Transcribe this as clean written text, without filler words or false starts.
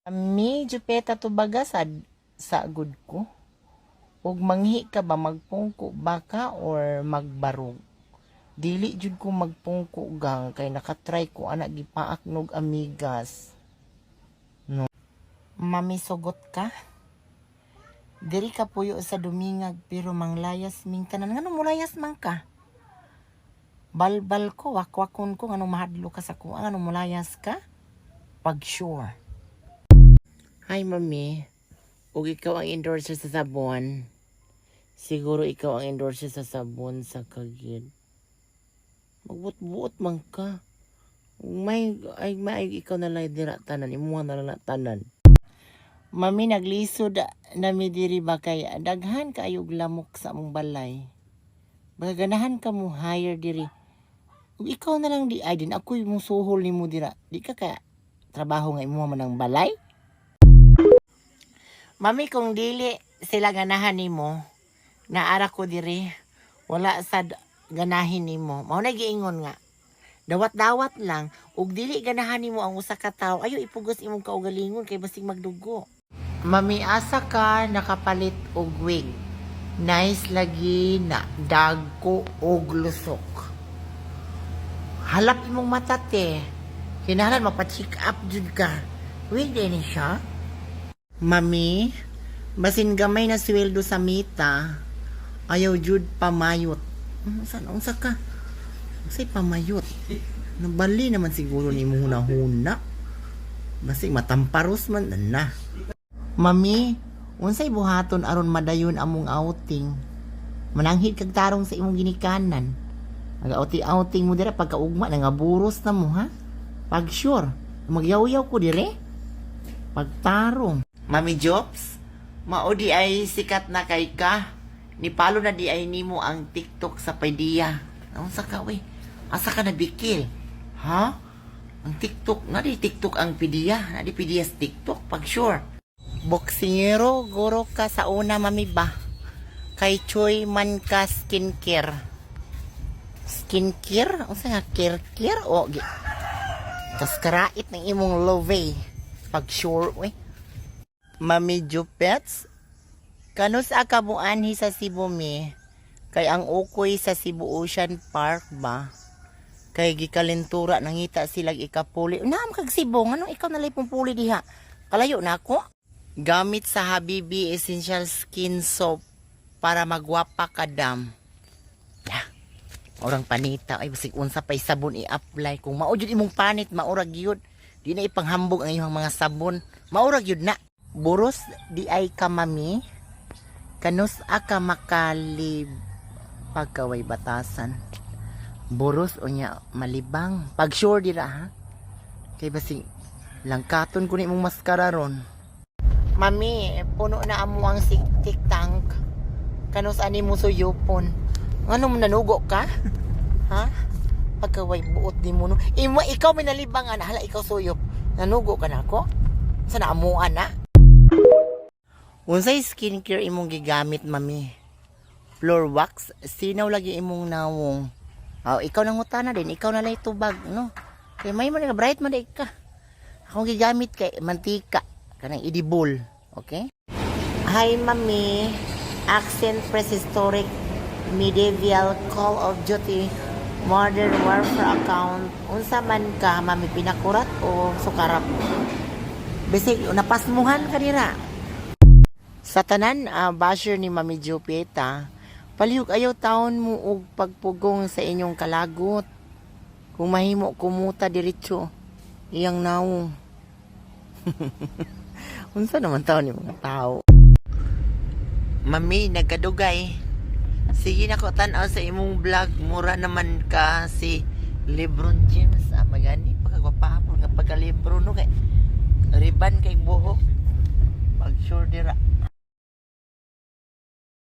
Medyo peta to baga sa good ko. Ug manghi ka ba magpungko baka or magbarog? Dili jud ko magpungko gang kay nakatry ko ana gipaaknog amigas. No. Mami sugot ka? Diri ka puyo sa dumingag pero manglayas ming tanan. Ngano mo layas man ka? Balbal ko, wakwakon ko ngano mahadlo ka sa kuha, ngano mo layas ka? Pag sure. Hi, mami. Ug ikaw ang endorser sa sabon. Siguro ikaw ang endorser sa sabon sa kagid. Magbut-buot man ka. May ikaw na lang dira tanan. Imuha na lang tanan. Mami, naglisod na mi diri ba kay daghan kaayog lamok sa among balay. Baka ganahan ka mo hire diri. Ug ikaw na lang di ay din ako'y mong suhol nimo dira. Di ka kaya trabaho nga imuha man ang balay? Mami, kung dili sila ganahan nimo, naara ko diri, wala sa ganahin nimo. Mao na giingon nga. Dawat-dawat lang, ug dili ganahan nimo ang usa ka tawo, ayo ipugos imong kaugalingon kay basig magdugo. Mami, asa ka nakapalit og wig? Nice lagi na dagko og lusok. Halap imong mata te. Kinahanglan mapa-check up jud ka. Wig din siya. Mami, basin gamay na sweldo sa mita, ayaw jud pamayot. Unsa ka? Unsay pamayot? Nabali naman siguro ni mo huna-huna. Basig matamparos man na. Mami, unsay buhaton aron madayon among outing? Mananghid kag tarong sa imong ginikanan. Mag-outing mo dira pagkaugma nga buros na mo ha? Pag sure, magyaw-yaw ko dire. Pagtarong. Mami Jobs, mao di ay sikat na kay ka. Nipalo na di ay nimo ang TikTok sa Paidia. Unsa ka we? Asa ka nabikil? Ha? Ang TikTok, na di TikTok ang Paidia. Na di Paidia sa TikTok, pag sure. Boksingero, guro ka sa una, mami ba? Kay Choy man ka skincare. Skincare? Unsa nga care? O, tas karait ng imong love. Pag sure, we. Mami Jupets, kanus akabuanhi sa Cebu mi, kay ang ukoy sa Cebu Ocean Park ba? Kay gikalentura nangita silag ikapuli. Naam kag Cebu, ngano ikaw nalay pumpuli diha? Kalayo na ako. Gamit sa Habibi Essential Skin Soap para magwapa ka dam. Yeah. Orang panita ay basig unsa pay sabon i-apply kung mao jud imong panit maurag yun. Di na ipanghambog ang imong mga sabon. Maurag yun na. Buros di ay ka mami, kanus aka makalib pagkaway batasan. Buros o nya malibang. Pag sure dira ha. Kay basing langkaton ko ni mong maskara ron. Mami, puno na amo ang tik tank. Kanus ani mo suyupon. Ano mo nanugo ka? Ha? Pagkaway buot di mo no. Ikaw may nalibang ana, hala ikaw suyop. Nanugo ka na ako? Sana amuan na. Unsay skincare imong gigamit, mami? Floor wax, sinaw lagi imong nawong. Ikaw nang utana din, ikaw na lay tubag, no? Kay may man bright man ka. Akong gigamit kay mantika, kanang edible, okay? Hi, mami. Accent Prehistoric Medieval Call of Duty Modern Warfare account. Unsa man ka, mami, pinakurat o sukarap? Bisig napasmuhan ka dira. Sa tanan basher ni Mami Jupeta, palihog ayaw taon mo og pagpugong sa inyong kalagot. Kung mahimo kumuta diretso iyang nawong. Unsa naman taon ni mga tao? Mami, nagkadugay. Sige na ko tan-aw sa imong vlog, mura naman ka si Lebron James. Magani pagkagwapahapon nga pagka Lebron no kay riban kay buhok. Pag sure dira.